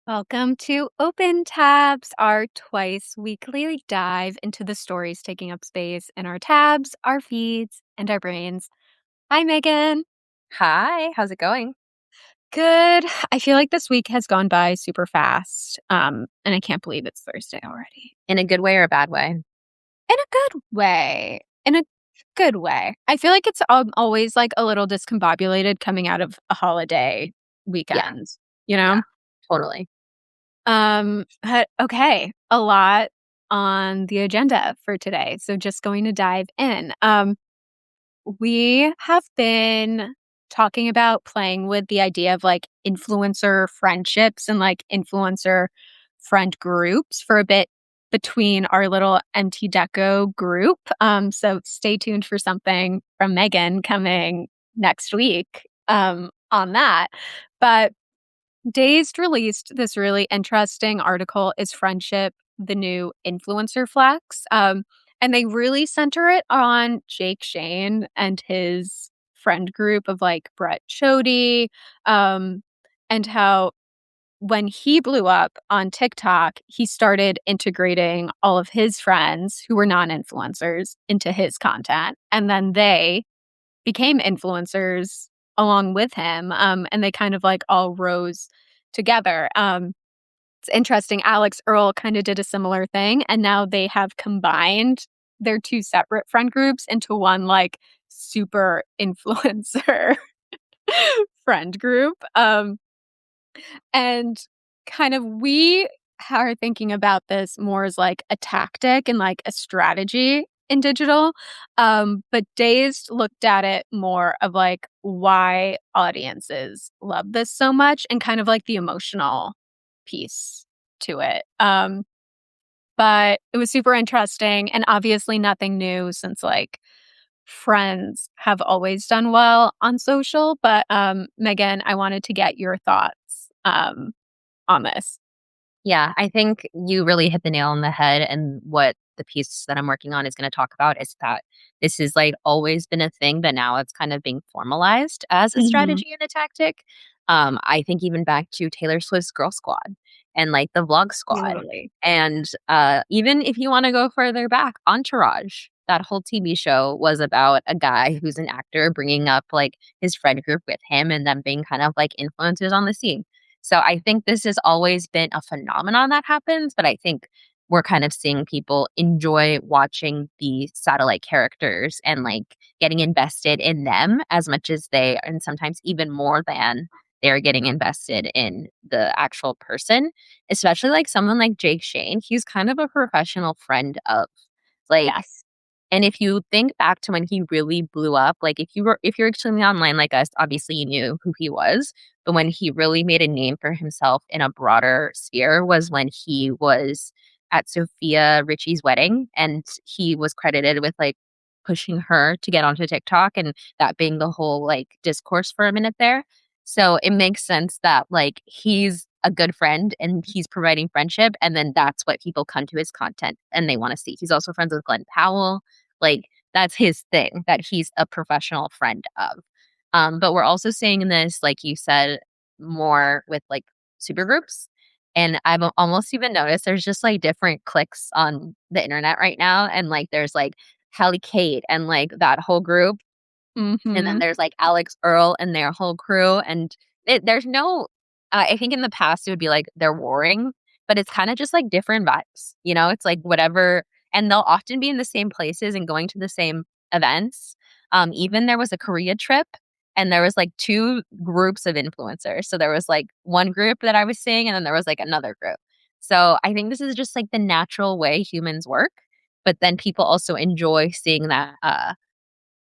Welcome to Open Tabs, our twice weekly dive into the stories taking up space in our tabs, our feeds, and our brains. Hi, Megan. Hi, how's it going? Good. I feel like this week has gone by super fast, and I can't believe it's Thursday already. In a good way or a bad way? In a good way. In a good way. I feel like it's always like a little discombobulated coming out of a holiday Yeah, weekend, you know? yeah, totally. Okay, a lot on the agenda for today. So just going to dive in. We have been talking about playing with the idea of like influencer friendships and like influencer friend groups for a bit between our little MT Deco group. So stay tuned for something from Megan coming next week on that. But Dazed released this really interesting article, Is Friendship the New Influencer Flex? And they really center it on Jake Shane and his friend group of like Brett Chody, and how when he blew up on TikTok, he started integrating all of his friends who were non influencers into his content. And then they became influencers along with him. And they kind of like all rose together. It's interesting. Alex Earl kind of did a similar thing, and now they have combined their two separate friend groups into one like super influencer friend group. And kind of we are thinking about this more as like a tactic and like a strategy in digital. But Dazed looked at it more of like why audiences love this so much and kind of like the emotional piece to it. But it was super interesting and obviously nothing new since like friends have always done well on social. But Megan, I wanted to get your thoughts on this. Yeah, I think you really hit the nail on the head. And what the piece that I'm working on is going to talk about is that this has like always been a thing, but now it's kind of being formalized as a Mhm. strategy and a tactic. I think even back to Taylor Swift's Girl Squad and like the Vlog Squad. Totally. And even if you want to go further back, Entourage, that whole TV show was about a guy who's an actor bringing up like his friend group with him and them being kind of like influencers on the scene. So I think this has always been a phenomenon that happens, but I think we're kind of seeing people enjoy watching the satellite characters and like getting invested in them as much as they, and sometimes even more than they're getting invested in the actual person, especially like someone like Jake Shane. He's kind of a professional friend of like, Yes. and if you think back to when he really blew up, like if you're extremely online like us, obviously you knew who he was. But when he really made a name for himself in a broader sphere was when he was at Sophia Richie's wedding and he was credited with like pushing her to get onto TikTok and that being the whole like discourse for a minute there. So it makes sense that like he's a good friend and he's providing friendship and then that's what people come to his content and they want to see. He's also friends with Glenn Powell. Like that's his thing that he's a professional friend of. But we're also seeing this, like you said, more with like supergroups. And I've almost even noticed there's just like different cliques on the internet right now. And like there's like Hallie Kate and like that whole group. And then Mhm. there's like Alex Earl and their whole crew. And there's no, I think in the past it would be like they're warring, but it's kind of just like different vibes. You know, it's like whatever. And they'll often be in the same places and going to the same events. Even there was a Korea trip and there was like two groups of influencers. So there was like one group that I was seeing and then there was like another group. So I think this is just like the natural way humans work. But then people also enjoy seeing that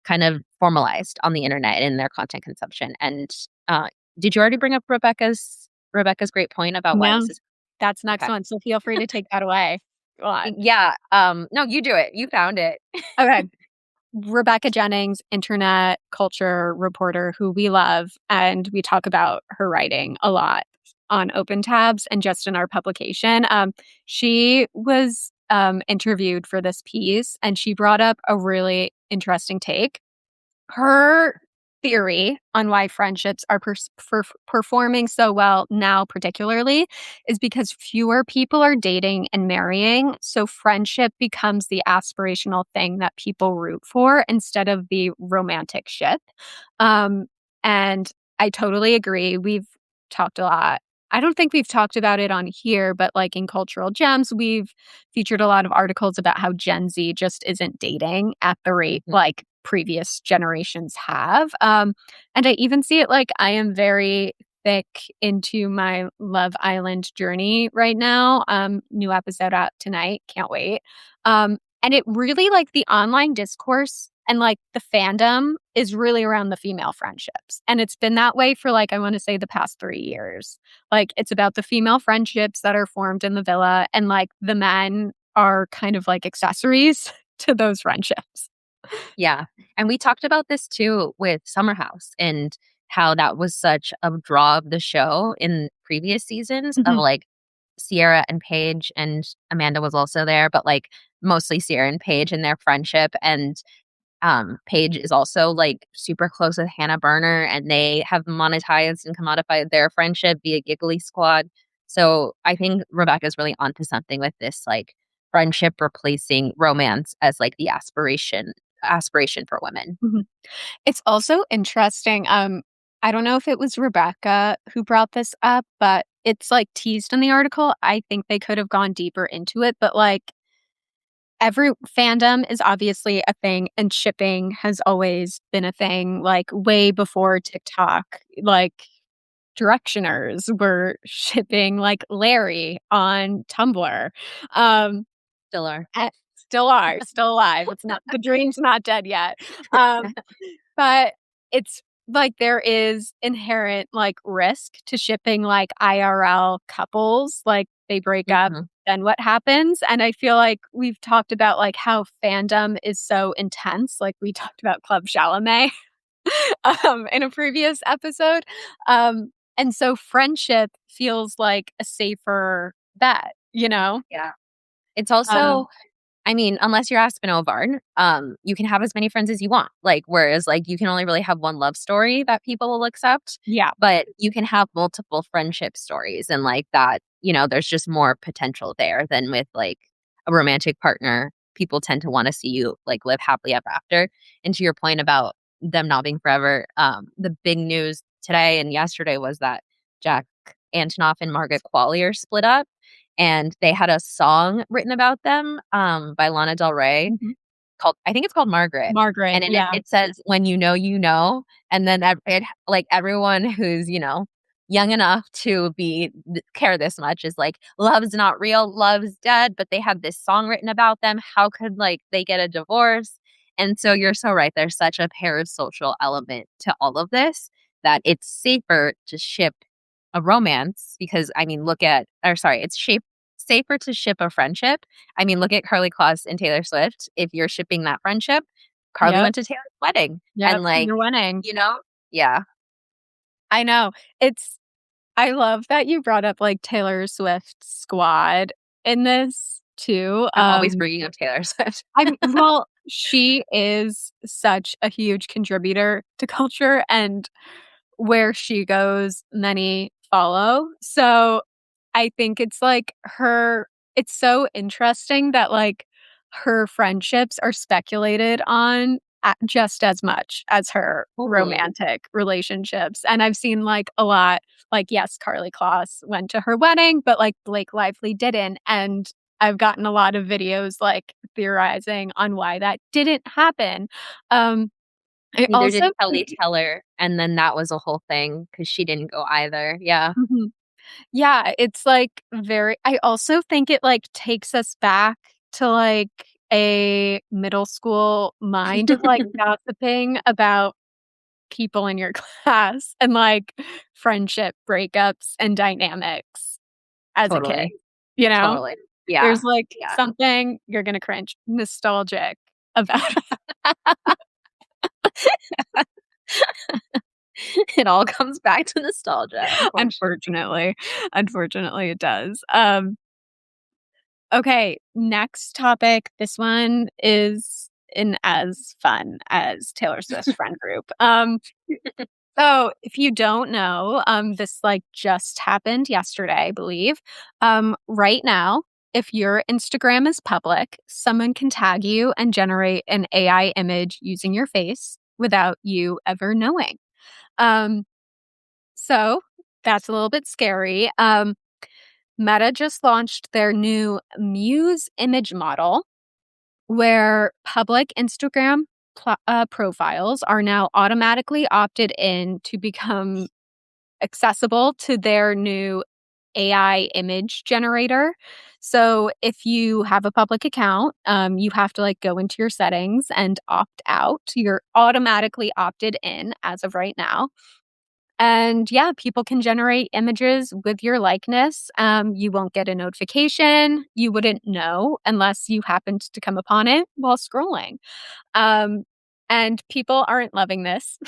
kind of formalized on the internet in their content consumption. And did you already bring up Rebecca's great point about why No, this is that's next okay? one. So feel free to take that away. Go on. Yeah. No, you do it. You found it. Okay. Rebecca Jennings, internet culture reporter who we love, and we talk about her writing a lot on Open Tabs and just in our publication. She was interviewed for this piece, and she brought up a really interesting take. Her theory on why friendships are performing so well now, particularly, is because fewer people are dating and marrying. So friendship becomes the aspirational thing that people root for instead of the romantic ship. Um, and I totally agree. We've talked a lot. I don't think we've talked about it on here, but like in Cultural Gems, we've featured a lot of articles about how Gen Z just isn't dating at the rate Mhm. like previous generations have. And I even see it like I am very thick into my Love Island journey right now. New episode out tonight. Can't wait. And it really like the online discourse and like the fandom is really around the female friendships. And it's been that way for like, I want to say the past 3 years. Like it's about the female friendships that are formed in the villa and like the men are kind of like accessories to those friendships. Yeah. And we talked about this too with Summer House and how that was such a draw of the show in previous seasons of Mhm. like Sierra and Paige, and Amanda was also there, but like mostly Sierra and Paige and their friendship. And Paige is also like super close with Hannah Burner, and they have monetized and commodified their friendship via Giggly Squad. So I think Rebecca's really onto something with this like friendship replacing romance as like the aspiration for women. Mhm. It's also interesting, I don't know if it was Rebecca who brought this up, but it's, like, teased in the article. I think they could have gone deeper into it, but, like, every fandom is obviously a thing, and shipping has always been a thing, like, way before TikTok. Like, Directioners were shipping, like, Larry on Tumblr. Um, Still are. Still are, still alive. It's not the dream's not dead yet. Um But it's like there is inherent, like, risk to shipping, like, IRL couples, like, they break up, Mhm. then what happens? And I feel like we've talked about, like, how fandom is so intense, like, we talked about Club Chalamet, in a previous episode, and so friendship feels like a safer bet, you know? Yeah. It's Um also, I mean, unless you're Aspen Ovard, you can have as many friends as you want. Like, whereas, like, you can only really have one love story that people will accept, Yeah. but you can have multiple friendship stories, and like that, there's just more potential there than with like a romantic partner. People tend to want to see you like live happily ever after. And to your point about them not being forever, the big news today and yesterday was that Jack Antonoff and Margaret Qualley are split up, and they had a song written about them, by Lana Del Rey Mhm. called, I think it's called Margaret, Margaret, and in it, yeah. it says, "When you know, you know," and then like, everyone who's, young enough to care this much is like, "Love's not real, love's dead," but they have this song written about them. How could, like, they get a divorce? And so you're so right, there's such a parasocial element to all of this that it's safer to ship a romance because, I mean, it's safer to ship a friendship. I mean, look at Carly Kloss and Taylor Swift. If you're shipping that friendship, Carly Yep, went to Taylor's wedding yep, and, like, you're winning. you know? Yeah. I know. It's I love that you brought up, like, Taylor Swift's squad in this too. I'm always bringing up Taylor Swift. Well, she is such a huge contributor to culture, and where she goes, many follow. So I think it's so interesting that, like, her friendships are speculated on just as much as her Totally. romantic relationships, and I've seen, like, a lot like, yes, Karlie Kloss went to her wedding, but, like, Blake Lively didn't, and I've gotten a lot of videos, like, theorizing on why that didn't happen. Um, I Neither did also Kelly think Teller, and then that was a whole thing because she didn't go either. Yeah. Mhm. Yeah, it's, like, very I also think it, like, takes us back to, like, a middle school mind of, like, gossiping about people in your class and, like, friendship breakups and dynamics as a kid, Totally. you know? Totally. Yeah. There's, like, Yeah. something you're gonna cringe, nostalgic about it, It all comes back to nostalgia, unfortunately. unfortunately. Unfortunately, it does. Okay, next topic. This one is in as fun as Taylor Swift's friend group. So if you don't know, this like just happened yesterday, I believe. Right now, if your Instagram is public, someone can tag you and generate an AI image using your face without you ever knowing. Um, so that's a little bit scary. Meta just launched their new Muse image model, where public Instagram profiles are now automatically opted in to become accessible to their new AI image generator. So if you have a public account, you have to like go into your settings and opt out. You're automatically opted in as of right now. And yeah, people can generate images with your likeness. You won't get a notification. You wouldn't know unless you happened to come upon it while scrolling. Um, and people aren't loving this.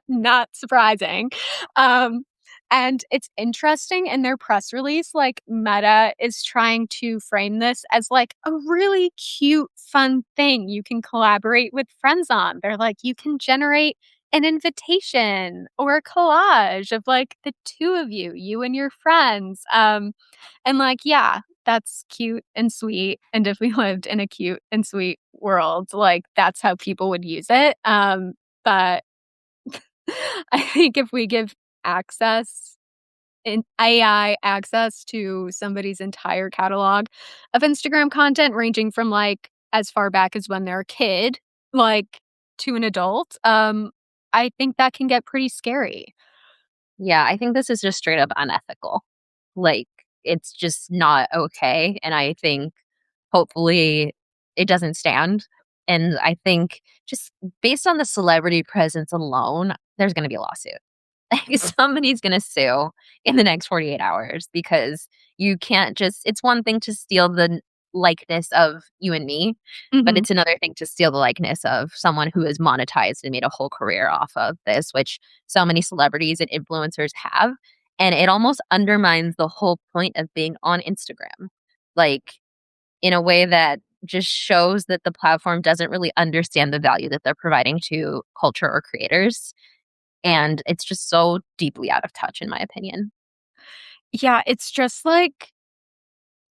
Not surprising. Um, and it's interesting in their press release, like Meta is trying to frame this as like a really cute, fun thing you can collaborate with friends on. They're like, you can generate an invitation or a collage of like the two of you, you and your friends. And like, yeah, that's cute and sweet. And if we lived in a cute and sweet world, like that's how people would use it. But I think if we give access in AI access to somebody's entire catalog of Instagram content ranging from like as far back as when they're a kid, like to an adult, I think that can get pretty scary. Yeah, I think this is just straight up unethical. Like, it's just not okay, and I think hopefully it doesn't stand, and I think just based on the celebrity presence alone, there's gonna be a lawsuit. Like, somebody's gonna sue in the next 48 hours because you can't just it's one thing to steal the likeness of you and me, but Mhm. it's another thing to steal the likeness of someone who is monetized and made a whole career off of this, which so many celebrities and influencers have, and it almost undermines the whole point of being on Instagram, like, in a way that just shows that the platform doesn't really understand the value that they're providing to culture or creators. And it's just so deeply out of touch, in my opinion. Yeah, it's just like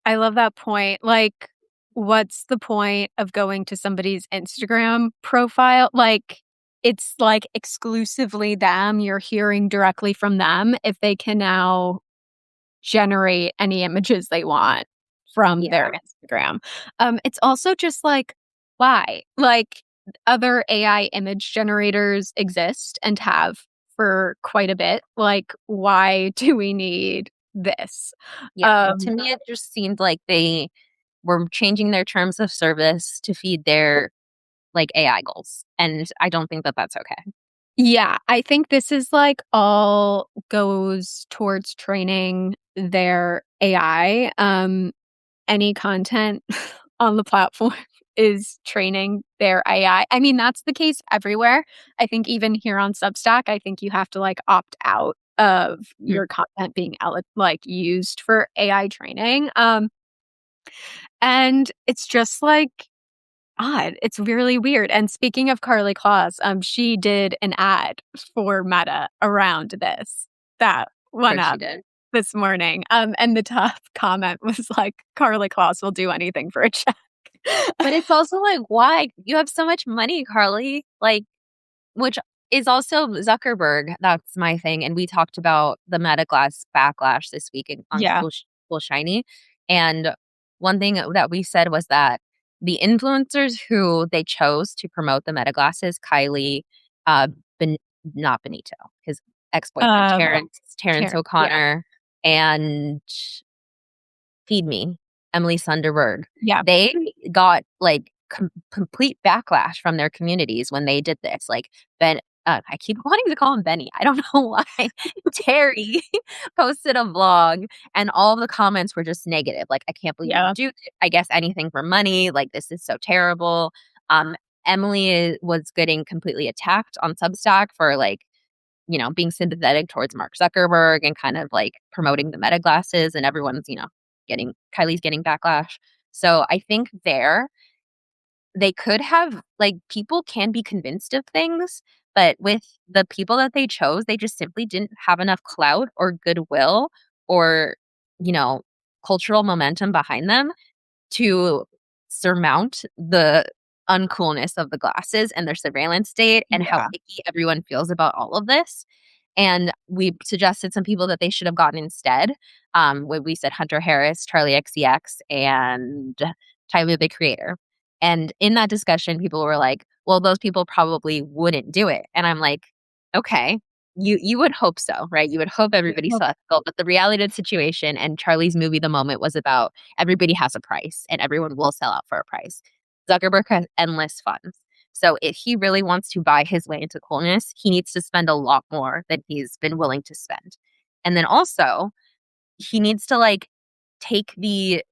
I love that point. Like, what's the point of going to somebody's Instagram profile? Like, it's like exclusively them. You're hearing directly from them if they can now generate any images they want from Yeah. their Instagram. It's also just like, why? Like, other AI image generators exist and have for quite a bit. Like, why do we need this? Yeah. To Um, me, it just seemed like they were changing their terms of service to feed their, like, AI goals, and I don't think that that's okay. yeah, I think this is like all goes towards training their AI. Any content on the platform is training their AI. I mean, that's the case everywhere. I think even here on Substack, I think you have to like opt out of Mhm. your content being like used for AI training. And it's just like odd. It's really weird. And speaking of Carly Claus, she did an ad for Meta around this that Of went course she up did. this morning. And the top comment was like, Carly Claus will do anything for a check. But it's also like, why? You have so much money, Carly. Like, which is also Zuckerberg. That's my thing. And we talked about the Meta Glass backlash this week on Yeah. School Shiny. And one thing that we said was that the influencers who they chose to promote the Meta glasses, Kylie, uh, ben- not Benito, his ex boyfriend, Um, Terrence Yeah. O'Connor, and Feed Me, Emily Sunderberg. Yeah. They got, like, complete backlash from their communities when they did this, like, Ben I keep wanting to call him Benny, I don't know why. Terry posted a vlog, and all the comments were just negative, like, "I can't believe you Yeah. do I guess anything for money, like, this is so terrible." Emily was getting completely attacked on Substack for, like, being sympathetic towards Mark Zuckerberg and kind of like promoting the Meta glasses, and everyone's, Kylie's getting backlash. So I think there they could have, like, people can be convinced of things, but with the people that they chose, they just simply didn't have enough clout or goodwill or, you know, cultural momentum behind them to surmount the uncoolness of the glasses and their surveillance state and how Yeah. icky everyone feels about all of this. And we suggested some people that they should have gotten instead. When we said Hunter Harris, Charlie XCX, and Tyler the Creator. And in that discussion, people were like, "Well, those people probably wouldn't do it." And I'm like, "Okay, you would hope so, right? You would hope everybody's so ethical, but the reality of the situation and Charlie's movie, The Moment, was about everybody has a price and everyone will sell out for a price. Zuckerberg has endless funds. So if he really wants to buy his way into coolness, he needs to spend a lot more than he's been willing to spend. And then also, he needs to like take the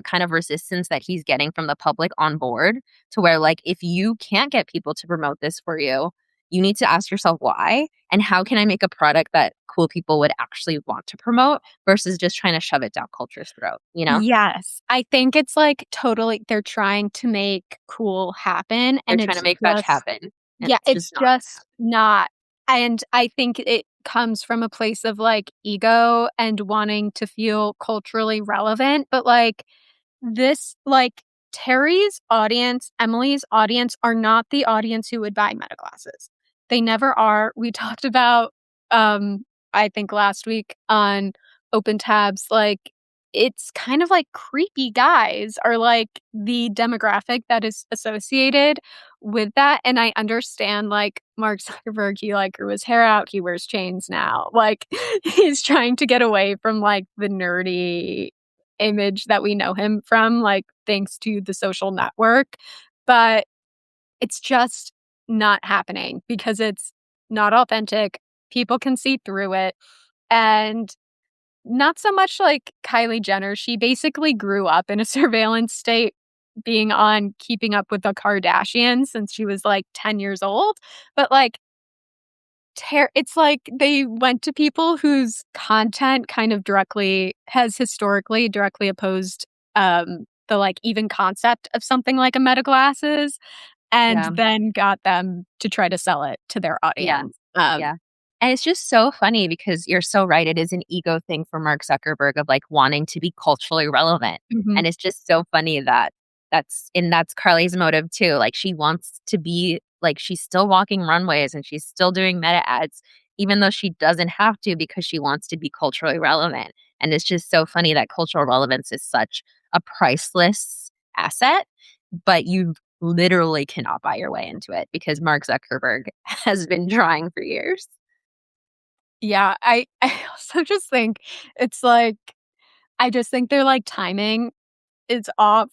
kind of resistance that he's getting from the public on board to where like if you can't get people to promote this for you, you need to ask yourself why and how can I make a product that cool people would actually want to promote versus just trying to shove it down culture's throat, you know? Yes. I think it's, like, totally they're trying to make cool happen, They're and trying to it's make fetch just happen, and yeah, it's it's just not gonna just not and I think it comes from a place of, like, ego and wanting to feel culturally relevant, but, like, this like, Terry's audience, Emily's audience are not the audience who would buy Meta glasses. They never are. We talked about, I think last week on Open Tabs, like, it's kind of like creepy guys are, like, the demographic that is associated with that, and I understand, like, Mark Zuckerberg, he, like, grew his hair out, he wears chains now. Like, he's trying to get away from, like, the nerdy image that we know him from, like, thanks to The Social Network, but it's just not happening because it's not authentic, people can see through it, and not so much like Kylie Jenner, she basically grew up in a surveillance state being on Keeping Up with the Kardashians since she was, like, 10 years old, but, like, it's like they went to people whose content kind of directly has historically directly opposed, the, like, even concept of something like a Meta glasses, and Yeah. then got them to try to sell it to their Yeah. audience. Yeah. And it's just so funny because you're so right. It is an ego thing for Mark Zuckerberg of like wanting to be culturally relevant. Mhm. And it's just so funny that that's Carly's motive too. Like she wants to be like she's still walking runways and she's still doing meta ads, even though she doesn't have to because she wants to be culturally relevant. And it's just so funny that cultural relevance is such a priceless asset, but you literally cannot buy your way into it because Mark Zuckerberg has been trying for years. Yeah, I also just think it's like I just think their, like, timing is off,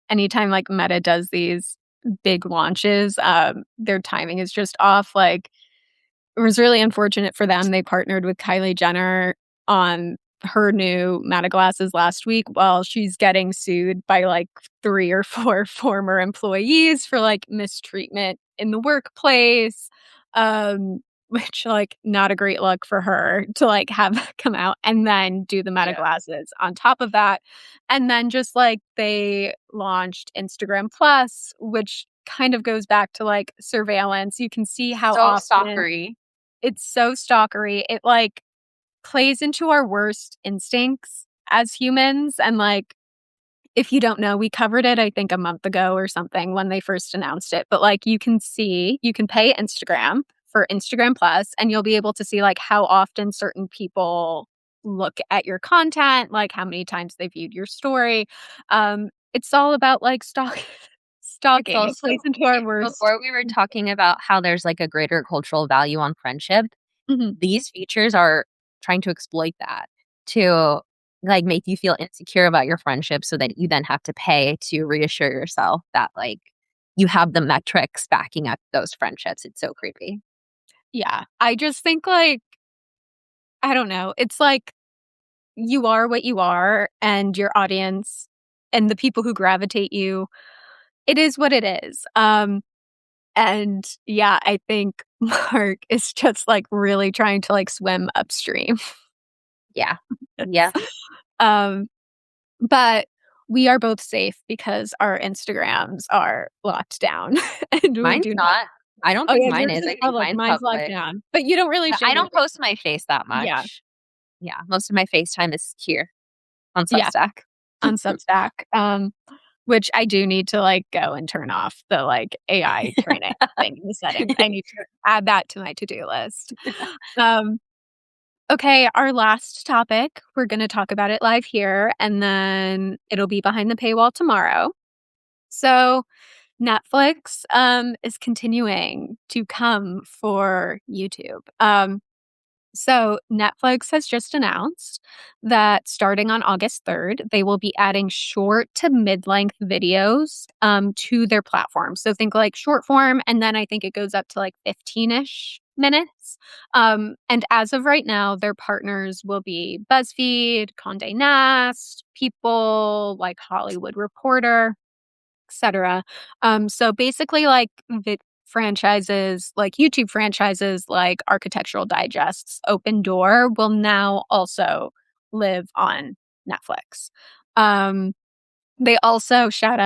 anytime, like, Meta does these big launches, their timing is just off, like, it was really unfortunate for them, they partnered with Kylie Jenner on her new Meta glasses last week while she's getting sued by, like, 3 or 4 former employees for, like, mistreatment in the workplace, which, like, not a great look for her to, like, have that come out and then do the Meta Yeah. glasses on top of that, and then just, like, they launched Instagram Plus, which kind of goes back to, like, surveillance, you can see how So often stalkery. it's so stalkery. It, like, plays into our worst instincts as humans, and, like, if you don't know, we covered it, I think, a month ago or something when they first announced it, but, like, you can pay Instagram for Instagram Plus, and you'll be able to see, like, how often certain people look at your content, like, how many times they viewed your story. It's all about, like, It's stalking. It also plays into our it worst. before we were talking about how there's, like, a greater cultural value on friendship, Mhm. these features are trying to exploit that to, like, make you feel insecure about your friendship so that you then have to pay to reassure yourself that, like, you have the metrics backing up those friendships. It's so creepy. Yeah. I just think, like, I don't know, it's like you are what you are, and your audience and the people who gravitate you, it is what it is. And yeah, I think Mark is just, like, really trying to, like, swim upstream. Yeah. It's Yeah. um, but we are both safe because our Instagrams are locked down and we Mine's do not. not. I don't Oh, think yeah, mine yours is. is I think public, mine's mine's locked public. down, but you don't really show I me don't post my face that Yeah. much. Yeah, most of my FaceTime is here on Yeah, Substack. on Substack, which I do need to, like, go and turn off the, like, AI training thing in the settings. I need to add that to my to-do list. Um, okay, our last topic, we're gonna talk about it live here, and then it'll be behind the paywall tomorrow. So, Netflix, is continuing to come for YouTube. So Netflix has just announced that starting on August 3rd, they will be adding short to mid-length videos, to their platform. So think like short form, and then I think it goes up to like 15-ish minutes. And as of right now, their partners will be BuzzFeed, Condé Nast, People, like Hollywood Reporter, etc. So basically, like franchises, like YouTube franchises, like Architectural Digest's Open Door, will now also live on Netflix. They also shout out.